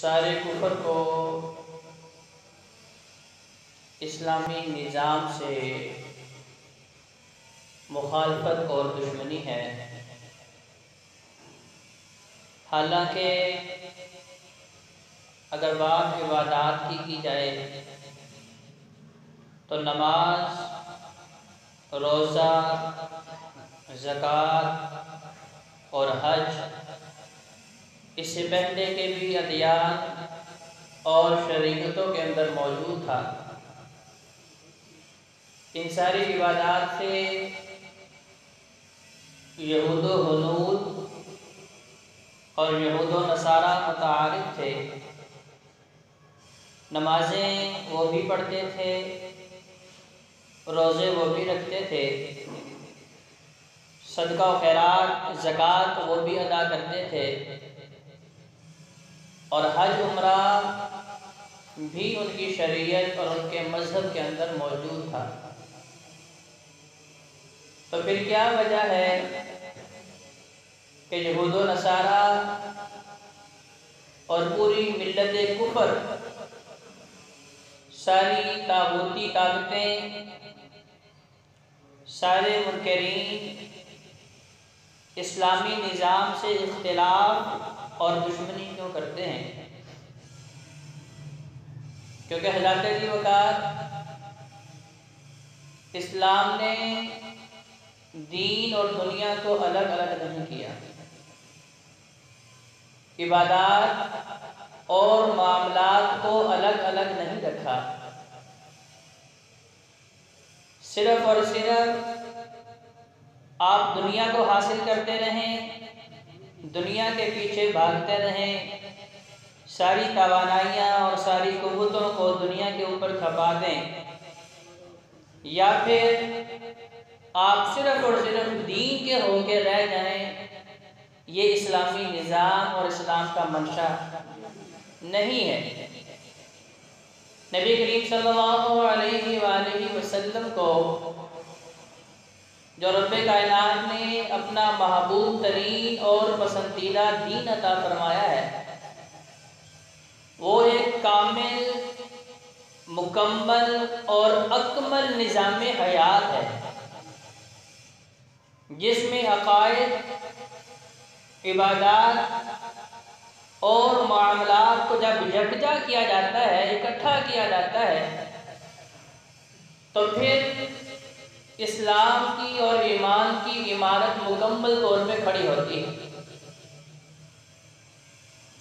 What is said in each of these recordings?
سارے کفر کو اسلامی نظام سے مخالفت اور دشمنی ہے، حالانکہ اگر بات عبادات کی جائے تو نماز، روزہ، زکوٰۃ اور حج اس سے پہلے کے بھی ادیان اور شریعتوں کے اندر موجود تھا۔ ان ساری عبادات سے یہود و ہنود اور یہود و نصارہ متعارف تھے۔ نمازیں وہ بھی پڑھتے تھے، روزے وہ بھی رکھتے تھے، صدقہ و خیرات، زکوٰۃ وہ بھی ادا کرتے تھے، اور حج عمرہ بھی ان کی شریعت اور ان کے مذہب کے اندر موجود تھا۔ تو پھر کیا وجہ ہے کہ یہود و نصارہ اور پوری ملت کفر ساری طاغوتی طاقتیں، سارے منکرین اسلامی نظام سے اختلاف اور دشمنی کیوں کرتے ہیں؟ کیونکہ حضرت علی وقار اسلام نے دین اور دنیا کو الگ الگ نہیں کیا، عبادات اور معاملات کو الگ الگ نہیں رکھا، صرف اور صرف آپ دنیا کو حاصل کرتے رہیں، دنیا کے پیچھے بھاگتے رہیں، ساری توانائیاں اور ساری قوتوں کو دنیا کے اوپر کھپا دیں، یا پھر آپ صرف اور صرف دین کے ہو کے رہ جائیں، یہ اسلامی نظام اور اسلام کا منشا نہیں ہے۔ نبی کریم صلی اللہ علیہ وآلہ وسلم کو جو رب کائنات نے اپنا محبوب ترین اور پسندیدہ دین عطا فرمایا ہے، وہ ایک کامل، مکمل اور اکمل نظام حیات ہے، جس میں عقائد، عبادات اور معاملات کو جب یکجا کیا جاتا ہے، اکٹھا کیا جاتا ہے، تو پھر اسلام کی اور ایمان کی عمارت مکمل طور پہ کھڑی ہوتی ہے۔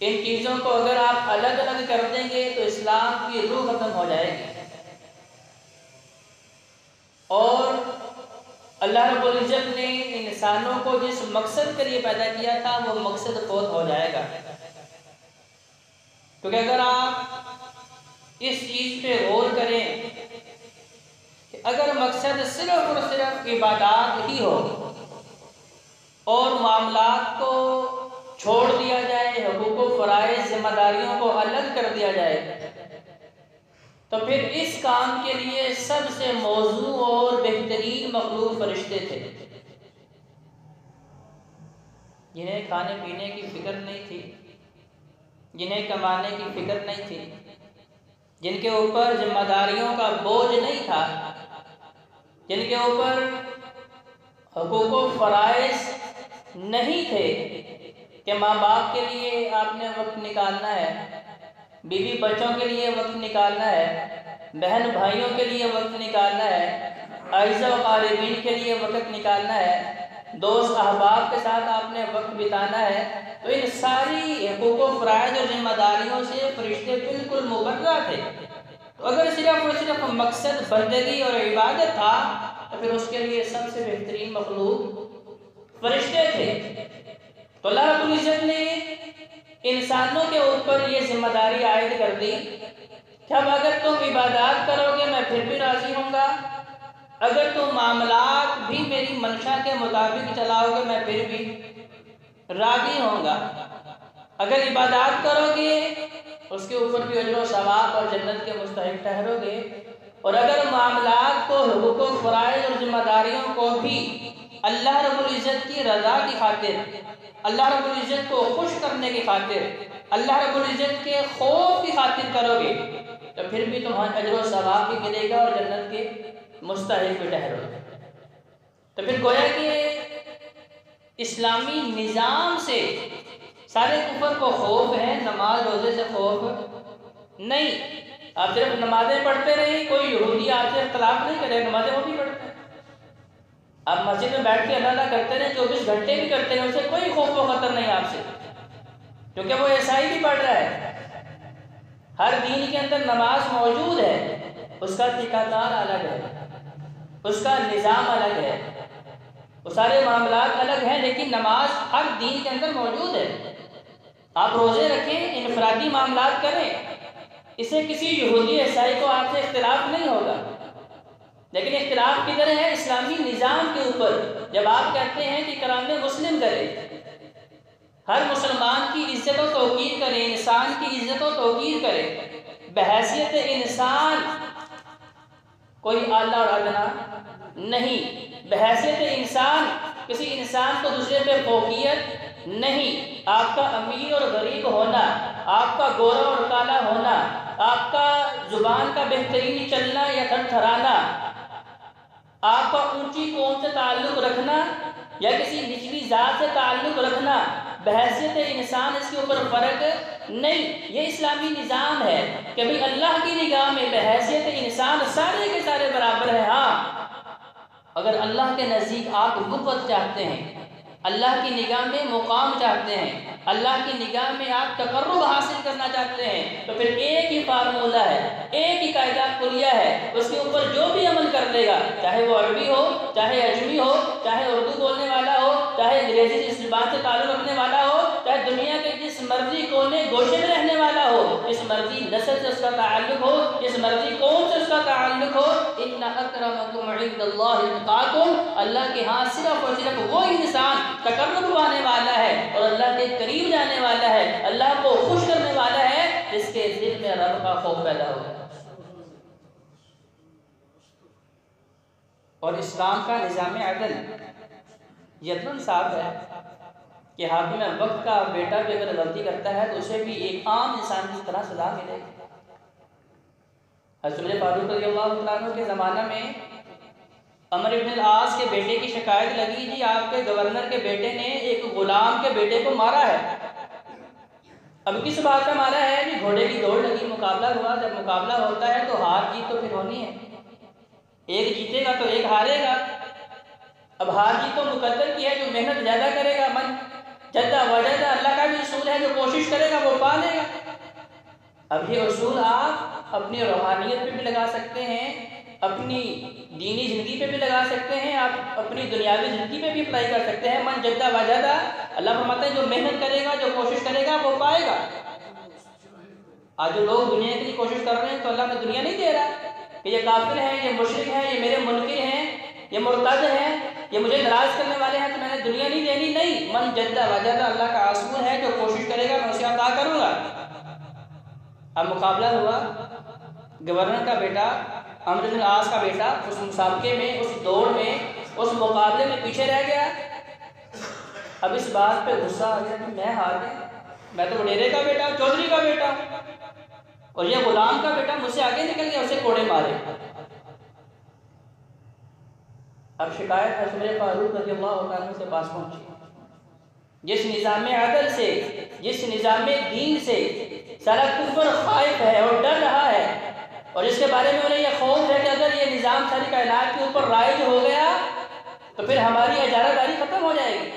ان چیزوں کو اگر آپ الگ الگ کر دیں گے تو اسلام کی روح ختم ہو جائے گی، اور اللہ رب العزت نے انسانوں کو جس مقصد کے لیے پیدا کیا تھا وہ مقصد فوت ہو جائے گا۔ کیونکہ اگر آپ اس چیز پہ غور کریں کہ اگر مقصد صرف اور صرف عبادات ہی ہو اور معاملات کو چھوڑ دیا جائے، حقوق و فرائض، ذمہ داریوں کو الگ کر دیا جائے، تو پھر اس کام کے لیے سب سے موزوں اور بہترین مخلوق فرشتے تھے، جنہیں کھانے پینے کی فکر نہیں تھی، جنہیں کمانے کی فکر نہیں تھی، جن کے اوپر ذمہ داریوں کا بوجھ نہیں تھا، جن کے اوپر حقوق و فرائض نہیں تھے کہ ماں باپ کے لیے آپ نے وقت نکالنا ہے، بیوی بچوں کے لیے وقت نکالنا ہے، بہن بھائیوں کے لیے وقت نکالنا ہے، اعزاء و قاربین کے لیے وقت نکالنا ہے، دوست احباب کے ساتھ آپ نے وقت بتانا ہے، تو ان ساری حقوق و فرائض اور ذمہ داریوں سے فرشتے بالکل مبرہ تھے۔ تو اگر صرف اور صرف مقصد بندگی اور عبادت تھا تو پھر اس کے لیے سب سے بہترین مخلوق فرشتے تھے۔ تو اللہ رب العزت نے انسانوں کے اوپر یہ ذمہ داری عائد کر دی کہ اب اگر تم عبادات کرو گے میں پھر بھی راضی ہوں گا، اگر تم معاملات بھی میری منشا کے مطابق چلاؤ گے میں پھر بھی راضی ہوں گا، اگر عبادات کرو گے اس کے اوپر بھی اجر و ثواب اور جنت کے مستحق ٹھہرو گے، اور اگر معاملات کو، حقوق و فرائض اور ذمہ داریوں کو بھی اللہ رب العزت کی رضا کی خاطر، اللہ رب العزت کو خوش کرنے کی خاطر اللہ رب العزت کے خوف کی خاطر کرو گے تو پھر بھی تمہیں اجر و ثواب بھی ملے گا اور جنت کے مستحق بھی ٹھہرو گے۔ تو پھر گویا کہ اسلامی نظام سے سارے کفر کو خوف ہے، نماز روزے سے خوف نہیں۔ آپ صرف نمازیں پڑھتے رہیں، کوئی یہودی آپ سے اختلاف نہیں کرے، نمازیں وہ بھی پڑھتے ہیں، آپ مسجد میں بیٹھ کے اللہ اللہ کرتے رہیں، 24 گھنٹے بھی کرتے رہیں، اسے کوئی خوف و خطر نہیں آپ سے، کیونکہ وہ عیسائی بھی پڑھ رہا ہے۔ ہر دین کے اندر نماز موجود ہے، اس کا طریقہ الگ ہے، اس کا نظام الگ ہے، وہ سارے معاملات الگ ہیں، لیکن نماز ہر دین کے اندر موجود ہے۔ آپ روزے رکھیں، انفرادی معاملات کریں، اسے کسی یہودی عیسائی کو آپ سے اختلاف نہیں ہوگا، لیکن اختلاف کدھر ہے؟ اسلامی نظام کے اوپر۔ جب آپ کہتے ہیں کہ کرام مسلم کریں، ہر مسلمان کی عزت و توقیر کریں، انسان کی عزت و توقیر کریں، بحیثیت انسان کوئی اعلیٰ اور ادنا نہیں، بحیثیت انسان کسی انسان کو دوسرے پہ فوقیت نہیں۔ آپ کا امیر اور غریب ہونا، آپ کا گورا اور کالا ہونا، آپ کا زبان کا بہترین چلنا یا تھرتھرانا، آپ کا اونچی قوم سے تعلق رکھنا یا کسی نچلی ذات سے تعلق رکھنا، بحیثیت انسان اس کے اوپر فرق نہیں۔ یہ اسلامی نظام ہے کہ بھئی اللہ کی نگاہ میں بحیثیت انسان سارے کے سارے برابر ہیں۔ ہاں، اگر اللہ کے نزدیک آپ نبوت چاہتے ہیں، اللہ کی نگاہ میں مقام چاہتے ہیں، اللہ کی نگاہ میں آپ تقرب حاصل کرنا چاہتے ہیں، تو پھر ایک ہی فارمولہ ہے، ایک ہی قاعدہ کلیہ ہے، اس کے اوپر جو بھی عمل کر لے گا، چاہے وہ عربی ہو، چاہے اجمی ہو، چاہے اردو بولنے والا ہو، چاہے انگریزی اس زبان سے تعلق رکھنے والا ہو، چاہے دنیا کے جس مرضی کونے گوشے میں رہنے والا ہو، جس مرضی نسل سے اس کا تعلق ہو، جس مرضی قوم سے اس کا تعلق ہو، ان اکرمکم عند اللہ اتقاکم، اللہ کے ہاں صرف اور صرف وہ انسان تقرب پانے والا ہے اور اللہ کے قریب جانے والا ہے، اللہ کو خوش کرنے والا ہے، جس کے دل میں رب کا خوف پیدا ہو۔ اور اسلام کا نظام عدل یقیناً صاف ہے کہ حاکم وقت کا بیٹا بھی اگر غلطی کرتا ہے تو اسے بھی ایک عام انسان کی طرح سزا ملے گی۔ حضرت فاروق رضی اللہ عنہ کے زمانہ میں عمر بن العاص کے بیٹے کی شکایت لگی، جی آپ کے گورنر کے بیٹے نے ایک غلام کے بیٹے کو مارا ہے۔ اب کس بات کا مارا ہے؟ جی گھوڑے کی دوڑ لگی، مقابلہ ہوا، جب مقابلہ ہوتا ہے تو ہار جیت تو پھر ہونی ہے، ایک جیتے گا تو ایک ہارے گا۔ اب ہار جیت تو مقدر کی ہے، جو محنت زیادہ کرے گا، من جدہ وجدہ، اللہ کا بھی اصول ہے، جو کوشش کرے گا وہ پا لے گا۔ اب یہ اصول آپ اپنی روحانیت پہ بھی لگا سکتے ہیں، اپنی دینی زندگی پہ بھی لگا سکتے ہیں، آپ اپنی دنیاوی زندگی پہ بھی اپلائی کر سکتے ہیں۔ من جدہ وجدہ، اللہ فرماتا ہے جو محنت کرے گا، جو کوشش کرے گا وہ پائے گا۔ آج جو لوگ دنیا کے لیے کوشش کر رہے ہیں تو اللہ میں دنیا نہیں دے رہا کہ یہ کافر ہیں، یہ مشرک ہیں، یہ میرے منکر ہیں، یہ مرتد ہیں، یہ مجھے ناراض کرنے والے ہیں، تو میں نے دنیا نہیں دینی۔ نہیں، من جدہ وجدہ اللہ کا اصول ہے، جو کوشش کرے گا میں اسے عطا کروں گا۔ اب مقابلہ ہوا، گورنر کا بیٹا عمرو بن العاص کا بیٹا اس مسابقے میں، اس دوڑ میں، اس مقابلے میں پیچھے رہ گیا۔ اب اس بات پہ غصہ آ گیا کہ میں ہار گیا، میں تو وڈیرے کا بیٹا، چودھری کا بیٹا، اور یہ غلام کا بیٹا مجھ سے آگے نکل گیا، اسے کوڑے مارے۔ اب شکایت حضرت فاروق رضی اللہ عنہ کے پاس پہنچی، جس نظام عدل سے، جس نظام دین سے سارا کفر خائف ہے اور ڈر رہا ہے، اور اس کے بارے میں انہیں یہ خوف ہے کہ اگر یہ نظام ساری کائنات کے اوپر رائج ہو گیا تو پھر ہماری اجارہ داری ختم ہو جائے گی،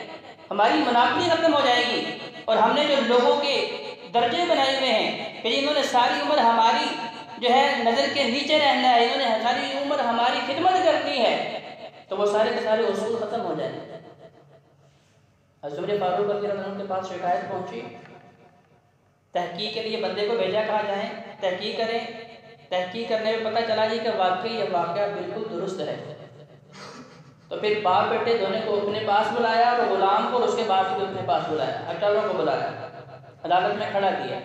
ہماری مناقلی ختم ہو جائے گی، اور ہم نے جو لوگوں کے درجے بنائے ہوئے ہیں کہ انہوں نے ساری عمر ہماری جو ہے نظر کے نیچے رہنا ہے، انہوں نے ساری عمر ہماری خدمت کرنی ہے، تو وہ سارے کے سارے اصول ختم ہو جائیں گے۔ حضرت فاروق رضی اللہ عنہ کے پاس شکایت پہنچی، تحقیق کے لیے بندے کو بھیجا، کہا جائیں تحقیق کریں۔ تحقیق کرنے میں پتہ چلا جی کہ واقعی یہ واقعہ بالکل درست ہے۔ تو پھر باپ بیٹے دونوں کو اپنے پاس بلایا، اور غلام کو اور اس کے باپ کو اپنے پاس بلایا، اٹھاروں کو بلایا، عدالت میں کھڑا کیا،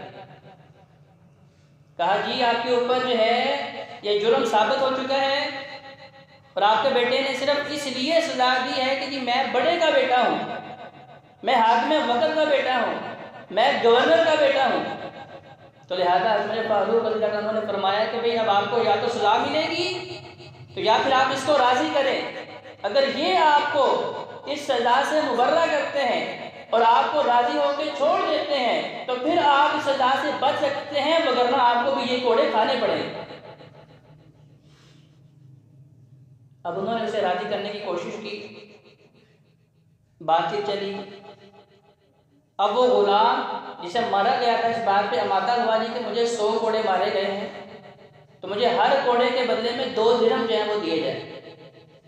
کہا جی آپ کے اوپر جو ہے یہ جرم ثابت ہو چکا ہے، اور آپ کے بیٹے نے صرف اس لیے سزا دی ہے کہ جی میں بڑے کا بیٹا ہوں، میں حاکم وقت کا بیٹا ہوں، میں گورنر کا بیٹا ہوں۔ تو لہٰذا حضرت فاروق رضی اللہ عنہ نے فرمایا کہ بھئی اب آپ کو یا تو سزا ملے گی تو یا پھر آپ اس کو راضی کریں۔ اگر یہ آپ کو اس سزا سے مبرہ کرتے ہیں اور آپ کو راضی ہو کے چھوڑ دیتے ہیں تو پھر آپ اس سزا سے بچ سکتے ہیں، وگرنہ آپ کو بھی یہ کوڑے کھانے پڑیں گے۔ اب انہوں نے اسے راضی کرنے کی کوشش کی، بات چیت چلی۔ اب وہ غلام جسے مارا گیا تھا اس بات پہ امادہ ہوا نہیں کہ مجھے 100 کوڑے مارے گئے ہیں تو مجھے ہر کوڑے کے بدلے میں 2 درہم جو ہیں وہ دیے جائیں،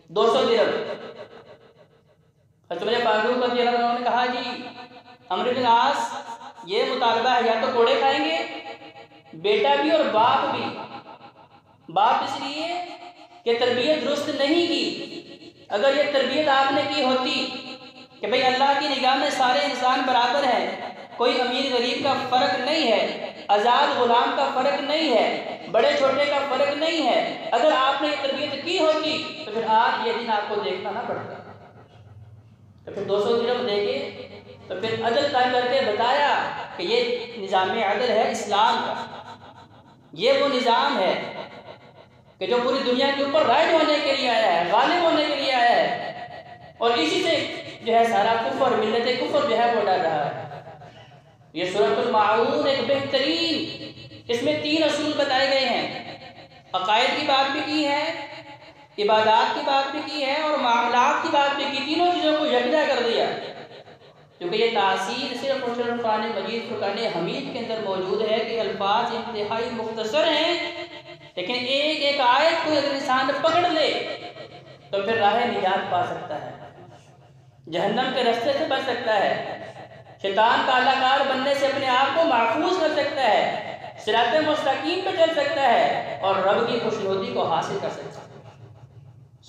200 درہم۔ حضرت عمر فاروق رضی اللہ عنہ نے کہا جی عمرو بن عاص یہ مطالبہ ہے، یا تو کوڑے کھائیں گے بیٹا بھی اور باپ بھی۔ باپ اس لیے کہ تربیت درست نہیں کی، اگر یہ تربیت آپ نے کی ہوتی کہ بھئی اللہ کی نگاہ میں سارے انسان برابر ہیں، کوئی امیر غریب کا فرق نہیں ہے، آزاد غلام کا فرق نہیں ہے، بڑے چھوٹے کا فرق نہیں ہے، اگر آپ نے یہ تربیت کی ہوتی تو پھر آج یہ دن آپ کو دیکھنا نہ پڑتا۔ تو پھر 200 درہم دے کے تو پھر عدل قائم کر کے بتایا کہ یہ نظام عدل ہے اسلام کا، یہ وہ نظام ہے کہ جو پوری دنیا کے اوپر رائج ہونے کے لیے آیا ہے، غالب ہونے کے لیے آیا ہے، اور اسی سے جو ہے سارا کفر، ملت کفر جو ہے وہ ڈر رہا ہے۔ یہ سورۃ الماعون ایک بہترین، اس میں 3 اصول بتائے گئے ہیں، عقائد کی بات بھی کی ہے، عبادات کی بات بھی کی ہے اور معاملات کی بات بھی کی، تینوں چیزوں کو یکجا کر دیا، کیونکہ یہ تاثیر صرف اور صرف قرآن مجید فرقان حمید کے اندر موجود ہے کہ الفاظ انتہائی مختصر ہیں، لیکن ایک ایک آیت کو اگر انسان پکڑ لے تو پھر راہ نجات پا سکتا ہے، جہنم کے راستے سے بچ سکتا ہے، شیطان کا علاقار بننے سے اپنے آپ کو محفوظ کر سکتا ہے، صراط مستقیم پہ چل سکتا ہے اور رب کی خوشنودی کو حاصل کر سکتا ہے۔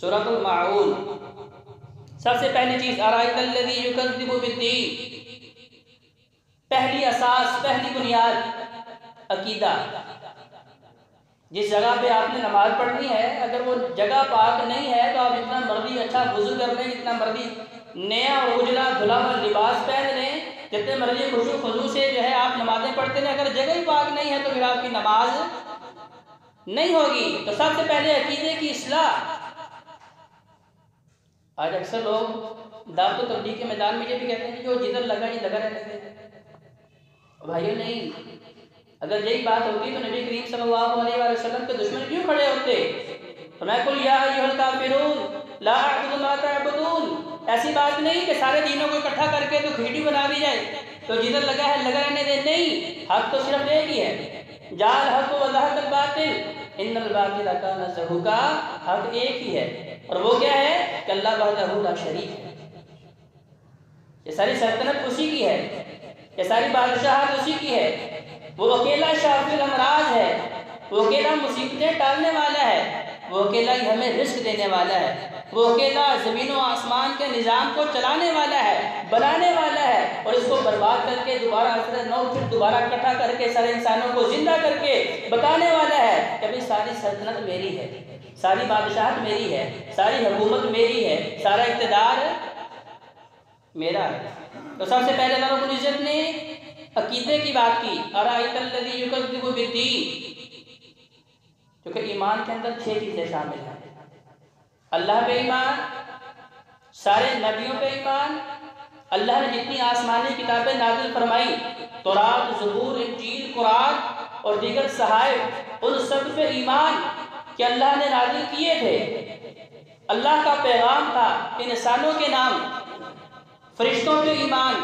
سورۃ الماعون، سب سے پہلی چیز ارائیت الذی یکذب بالدین، پہلی اساس، پہلی بنیاد عقیدہ۔ جس جگہ پہ آپ نے نماز پڑھنی ہے اگر وہ جگہ پاک نہیں ہے تو آپ جتنا مرضی اچھا وضو کر لیں، جتنا مرضی نیا اور اجلا دھلا ہوا لباس پہن لیں، جتنے مرضی خشوع خضوع سے جو ہے آپ نمازیں پڑھتے ہیں، اگر جگہ ہی پاک نہیں ہے تو پھر آپ کی نماز نہیں ہوگی۔ تو سب سے پہلے عقیدے کی اصلاح۔ آج اکثر لوگ دعوت و تبلیغ کے میدان میں یہ بھی کہتے ہیں جو جدھر لگا یہ لگا رہنے دیں۔ بھائیو نہیں، اگر یہی بات ہوتی تو نبی کریم صلی اللہ علیہ وآلہ وسلم کے دشمن کیوں کھڑے ہوتے؟ فرمایا قل یا ایھا الکافرون لا اعبد ما تعبدون، ایسی بات نہیں کہ سارے دینوں کو اکٹھا کر کے تو کھچڑی بنا دی جائے تو جدھر لگا ہے لگا رہنے دیں، نہیں، حق تو صرف ایک ہی ہے، جاء الحق وزهق الباطل ان الباطل کان زہوقا، حق ایک ہی ہے اور وہ کیا ہے کہ اللہ وحدہ لا شریک ہے، یہ ساری سلطنت اسی کی ہے، یہ ساری بادشاہت اسی کی ہے، وہ اکیلا شافی الامراض ہے، وہ اکیلا مصیبتیں ٹالنے والا ہے، وہ اکیلا ہی ہمیں رزق دینے والا ہے، وہ اکیلا زمین و آسمان کے نظام کو چلانے والا ہے، بنانے والا ہے اور اس کو برباد کر کے دوبارہ آخرت نو پھر دوبارہ اکٹھا کر کے سارے انسانوں کو زندہ کر کے بتانے والا ہے کہ ساری سلطنت میری ہے، ساری بادشاہت میری ہے، ساری حکومت میری ہے، سارا اقتدار میرا ہے۔ تو سب سے پہلے اللہ رب العزت نے عقیدے کی بات کی، ارائیت الذی یکذب بالدین، کیونکہ ایمان کے اندر 6 چیزیں شامل ہیں، اللہ پہ ایمان، سارے نبیوں پہ ایمان، اللہ نے جتنی آسمانی کتابیں نازل فرمائی، تورات، زبور، انجیل، قرآن اور دیگر صحائف، ان سب پہ ایمان کہ اللہ نے نازل کیے تھے، اللہ کا پیغام تھا، انسانوں کے نام، فرشتوں پہ ایمان،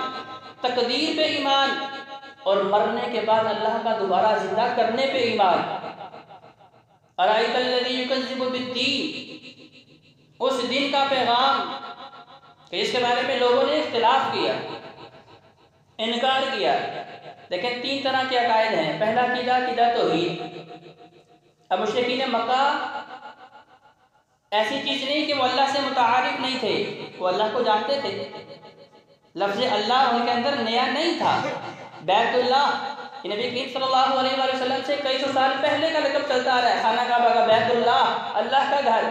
تقدیر پہ ایمان اور مرنے کے بعد اللہ کا دوبارہ زندہ کرنے پہ ایمان۔ ارائیت الذی یکذب بالدین، اس دن کا پیغام کہ اس کے بارے میں لوگوں نے اختلاف کیا، انکار کیا، لیکن 3 طرح کے عقائد ہیں۔ پہلا عقیدہ توحید۔ اب مشرکین مکہ ایسی چیز نہیں کہ وہ اللہ سے متعارف نہیں تھے، وہ اللہ کو جانتے تھے، لفظ اللہ ان کے اندر نیا نہیں تھا۔ بیت اللہ، یہ نبی کریم صلی اللہ علیہ وآلہ وسلم سے کئی سو سال پہلے کا لقب چلتا آ رہا ہے، خانہ کعبہ کا بیت اللہ، اللہ کا گھر۔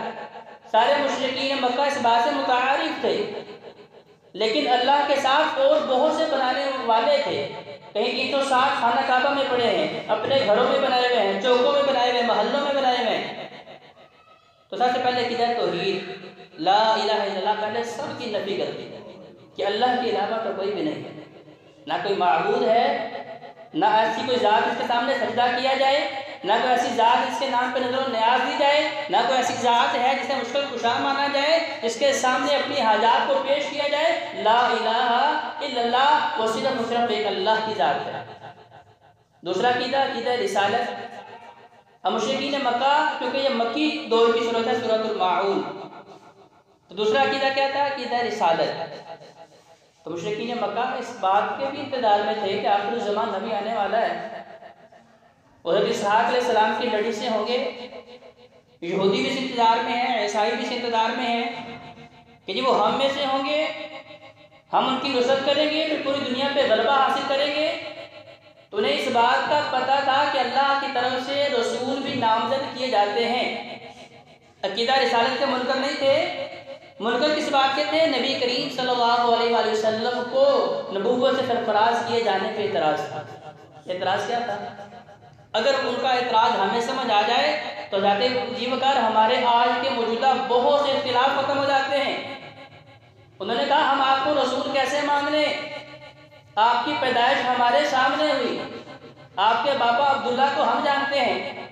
سارے مشرکین مکہ اس بات سے متعارف تھے، لیکن اللہ کے ساتھ اور بہت سے بنانے والے تھے کہیں 360 خانہ کعبہ میں پڑے ہیں، اپنے گھروں میں بنائے ہوئے ہیں، چوکوں میں بنائے ہوئے ہیں، محلوں میں بنائے ہوئے ہیں۔ تو سب سے پہلے عقیدہ توحید، لا الہ الا اللہ، پہلے سب کی نفی کر دی کہ اللہ کے علاوہ تو کوئی بھی نہیں ہے، نہ کوئی معبود ہے، نہ ایسی کوئی ذات اس کے سامنے سجدہ کیا جائے، نہ کوئی ایسی ذات جس کے نام پہ نظر و نیاز دی جائے، نہ کوئی ایسی ذات ہے جسے مشکل کشا مانا جائے، جس کے سامنے اپنی حاجات کو پیش کیا جائے۔ لا الہ الا اللہ، وہ صرف ایک اللہ کی ذات ہے۔ دوسرا عقیدہ رسالت۔ اب مشرکین مکہ، کیونکہ یہ مکی دور کی صورت ہے، سورۃ الماعون، تو دوسرا عقیدہ کیا تھا؟ عقیدہ رسالت۔ تو مشرکین مکہ اس بات کے بھی انتظار میں تھے کہ آخر الزمان نبی آنے والا ہے، حضرت اسحاق علیہ السلام کی لڑی سے ہوں گے، یہودی بھی اس انتظار میں ہیں، عیسائی بھی اس انتظار میں ہیں کہ جی وہ ہم میں سے ہوں گے، ہم ان کی نصرت کریں گے، پھر پوری دنیا پہ غلبہ حاصل کریں گے۔ تو انہیں اس بات کا پتہ تھا کہ اللہ کی طرف سے رسول بھی نامزد کیے جاتے ہیں۔ عقیدہ رسالت کے منکر نہیں تھے۔ منکر کس بات کے تھے؟ نبی کریم صلی اللہ علیہ وآلہ وسلم کو نبوت سے سرفراز کیے جانے پہ اعتراض تھا۔ اعتراض کیا تھا؟ اگر ان کا اعتراض ہمیں سمجھ آ جائے تو ذات جیوکار ہمارے آج کے موجودہ بہت سے اختلاف ختم ہو جاتے ہیں۔ انہوں نے کہا ہم آپ کو رسول کیسے مان لیں؟ آپ کی پیدائش ہمارے سامنے ہوئی، آپ کے بابا عبداللہ کو ہم جانتے ہیں،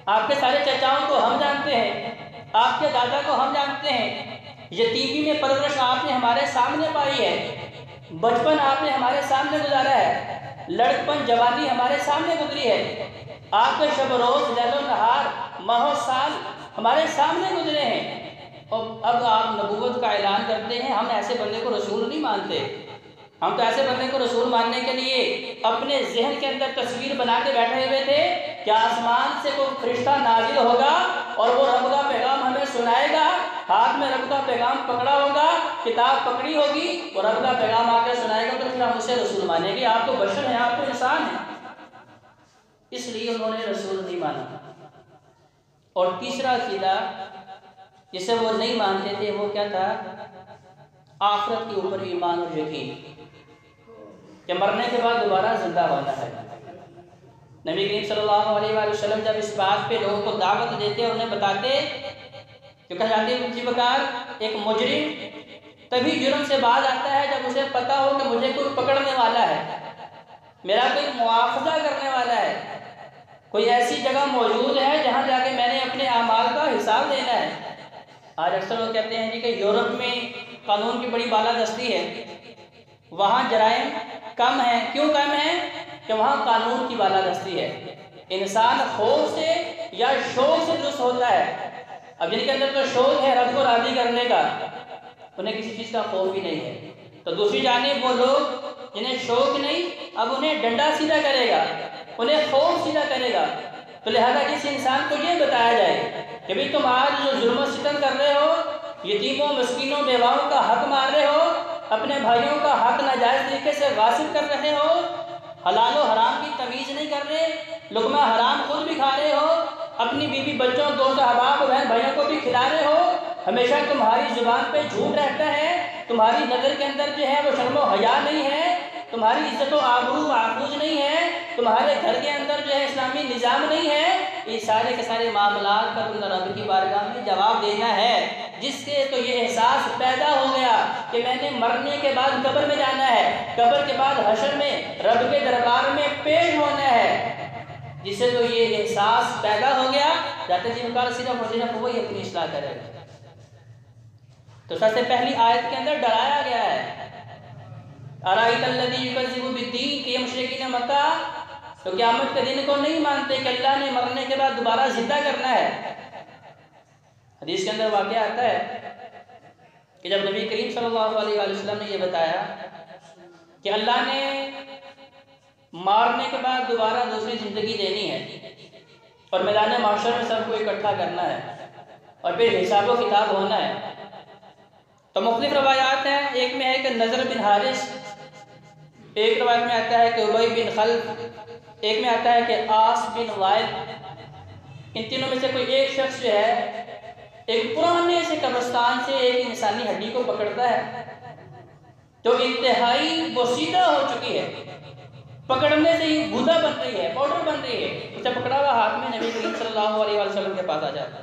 آپ کے سارے چچاؤں کو ہم جانتے ہیں، آپ کے دادا کو ہم جانتے ہیں، یتیمی میں پرورش آپ نے ہمارے سامنے پائی ہے، بچپن آپ نے ہمارے سامنے گزارا ہے، لڑکپن جوانی ہمارے سامنے گزری ہے، آپ کے شب روز لیل و نہار ماہ و سال ہمارے سامنے گزرے ہیں، اور اب آپ نبوت کا اعلان کرتے ہیں۔ ہم ایسے بندے کو رسول نہیں مانتے، ہم تو ایسے بندے کو رسول ماننے کے لیے اپنے ذہن کے اندر تصویر بنا کے بیٹھے ہوئے تھے کہ آسمان سے کوئی فرشتہ نازل ہوگا اور وہ رب کا پیغام ہمیں سنائے گا، ہاتھ میں رب کا پیغام پکڑا ہوگا، کتاب پکڑی ہوگی اور رب کا پیغام آ کے سنائے گا، تو پھر ہم اسے رسول مانیں گے۔ آپ تو بشر ہیں، آپ تو انسان ہیں، اس لیے انہوں نے رسول نہیں مانا۔ اور تیسرا عقیدہ جسے وہ نہیں مانتے تھے وہ کیا تھا؟ آخرت کے اوپر ایمان اور یقین کہ مرنے کے بعد دوبارہ زندہ ہونا ہے۔ نبی کریم صلی اللہ علیہ وآلہ وسلم جب اس بات پہ لوگوں کو دعوت دیتے اور انہیں بتاتے کہ کہا جاتے ہیں جی بکار ایک مجرم تبھی جرم سے باز آتا ہے جب اسے پتا ہو کہ مجھے کوئی پکڑنے والا ہے، میرا کوئی مواخذہ کرنے والا ہے، کوئی ایسی جگہ موجود ہے جہاں جا کے میں نے اپنے اعمال کا حساب دینا ہے۔ آج اکثر لوگ کہتے ہیں جی کہ یورپ میں قانون کی بڑی بالادستی ہے، وہاں جرائم کم ہیں۔ کیوں کم ہیں؟ کہ وہاں قانون کی بالادستی ہے، انسان خوف سے یا شوق سے درست ہوتا ہے۔ اب جن کے اندر تو شوق ہے رب کو راضی کرنے کا، انہیں کسی چیز کا خوف بھی نہیں ہے۔ تو دوسری جانب وہ لوگ جنہیں شوق نہیں، اب انہیں ڈنڈا سیدھا کرے گا، انہیں خوف سیدھا کرے گا۔ تو لہذا جس انسان کو یہ بتایا جائے کہ بھئی تم آج جو ظلم و ستم کر رہے ہو، یتیموں مسکینوں بیواؤں کا حق مار رہے ہو، اپنے بھائیوں کا حق ناجائز طریقے سے غاصب کر رہے ہو، حلال و حرام کی تمیز نہیں کر رہے، لقمہ حرام خود بھی کھا رہے ہو، اپنی بیوی بچوں دوست احباب بہن بھائیوں کو بھی کھلا رہے ہو، ہمیشہ تمہاری زبان پہ جھوٹ رہتا ہے، تمہاری نظر کے اندر جو ہے وہ شرم و حیا نہیں ہے، تمہاری عزت و آبرو محفوظ نہیں ہے، تمہارے گھر کے اندر جو ہے اسلامی نظام نہیں ہے، یہ سارے کے سارے معاملات کا تم رب کی بارگاہ میں جواب دینا ہے۔ جس سے تو یہ احساس پیدا ہو گیا کہ میں نے مرنے کے بعد قبر میں جانا ہے، قبر کے بعد حشر میں رب کے دربار میں پیش ہونا ہے، جس سے تو یہ احساس پیدا ہو گیا جاتے جی مقال صرف اور صرف وہی اپنی اصلاح کرے گا۔ تو سب سے پہلی آیت کے اندر ڈرایا گیا ہے ارائیت الذی یکذب بالدین، کہ یہ مشرکین مکہ تو قیامت کے دن کو نہیں مانتے کہ اللہ نے مرنے کے بعد دوبارہ زندہ کرنا ہے۔ حدیث کے اندر واقعہ آتا ہے کہ جب نبی کریم صلی اللہ علیہ وآلہ وسلم نے یہ بتایا کہ اللہ نے مارنے کے بعد دوبارہ دوسری زندگی دینی ہے اور میدان معاشر میں سب کو اکٹھا کرنا ہے اور پھر حساب و کتاب ہونا ہے، تو مختلف روایات ہیں۔ ایک میں ہے کہ نضر بن حارث، ایک روایت میں آتا ہے کہ ابی بن خلف، ایک میں آتا ہے کہ عاص بن وائل، ان تینوں میں سے کوئی ایک شخص جو ہے ایک پرانے سے قبرستان سے ایک انسانی ہڈی کو پکڑتا ہے جو انتہائی بوسیدہ ہو چکی ہے، پکڑنے سے ہی گودا بن رہی ہے، پاؤڈر بن رہی ہے، اسے پکڑا ہوا ہاتھ میں نبی کریم صلی اللہ علیہ وسلم کے پاس آ جاتا،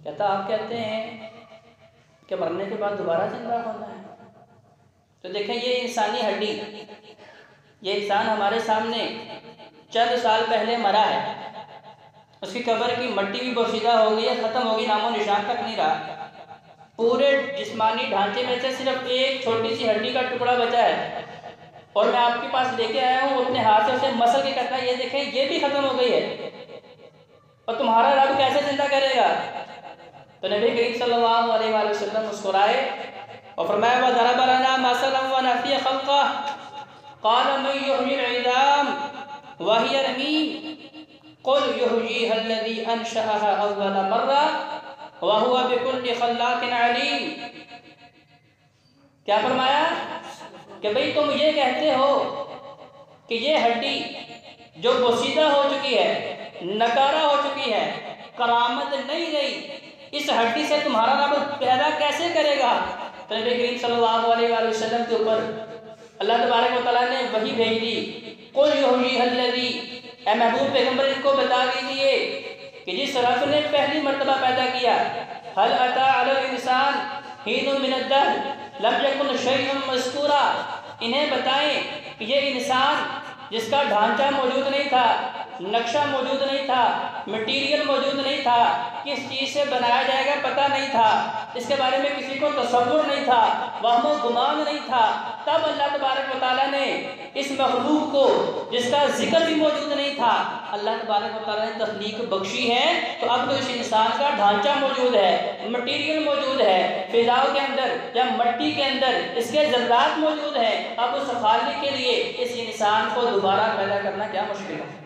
کہتا آپ کہتے ہیں کہ مرنے کے بعد دوبارہ زندہ ہونا ہے؟ تو دیکھیں یہ انسانی ہڈی، یہ انسان ہمارے سامنے چند سال پہلے مرا ہے، اس کی قبر کی مٹی بھی بوسیدہ ہو گئی ہے، ختم ہو گئی، نام و نشان تک نہیں رہا، پورے جسمانی ڈھانچے میں سے صرف ایک چھوٹی سی ہڈی کا ٹکڑا بچا ہے، اور میں آپ کے پاس لے کے آیا ہوں، وہ اپنے ہاتھ سے اسے مسل کے کہتا ہے یہ دیکھیں یہ بھی ختم ہو گئی ہے، اور تمہارا رب کیسے زندہ کرے گا؟ تو نبی کریم صلی اللہ علیہ وآلہ وسلم مسکرائے اور فرمایا وَضَرَبَ لَنَا مَثَلًا وَنَسِيَ خَلْقَهُ قَالَ مَن يُحْيِي الْعِظَامَ وَهِيَ رَمِيمٌ قُلْ يُحْيِيهَا الَّذِي أَنشَأَهَا أَوَّلَ مَرَّةٍ وَهُوَ بِكُلِّ خَلَّاقٍ عَلِيمٌ۔ کیا فرمایا کہ بھئی تم یہ کہتے ہو کہ یہ ہڈی جو بوسیدہ ہو چکی ہے، نکارہ ہو چکی ہے، کرامت نہیں رہی، اس ہڈی سے تمہارا رب پیدا کیسے کرے گا؟ تو نبی کریم صلی اللہ علیہ وآلہ وسلم کے اوپر اللہ تبارک و تعالیٰ نے وحی بھیج دی، قُلْ يُحْيِيهَا الَّذِي، اے محبوب پیغمبر ان کو بتا دیجئے کہ جس رب نے پہلی مرتبہ پیدا کیا، هَلْ أَتَى عَلَى الْإِنسَانِ حِينٌ مِّنَ الدَّهْرِ لَمْ يَكُنْ شَيْئًا مَّذْكُورًا، انہیں بتائیں کہ یہ انسان جس کا ڈھانچہ موجود نہیں تھا، نقشہ موجود نہیں تھا، مٹیریل موجود نہیں تھا، کس چیز سے بنایا جائے گا پتہ نہیں تھا، اس کے بارے میں کسی کو تصور نہیں تھا، وہم و گمان نہیں تھا، تب اللہ تبارک و تعالیٰ نے اس مخلوق کو جس کا ذکر بھی موجود نہیں تھا، اللہ تبارک و تعالیٰ نے تخلیق بخشی ہے، تو اب تو اس انسان کا ڈھانچہ موجود ہے، مٹیریل موجود ہے، فضاؤں کے اندر یا مٹی کے اندر اس کے ذرات موجود ہیں، اب اس خالق کے لیے اس انسان کو دوبارہ پیدا کرنا کیا مشکل ہے؟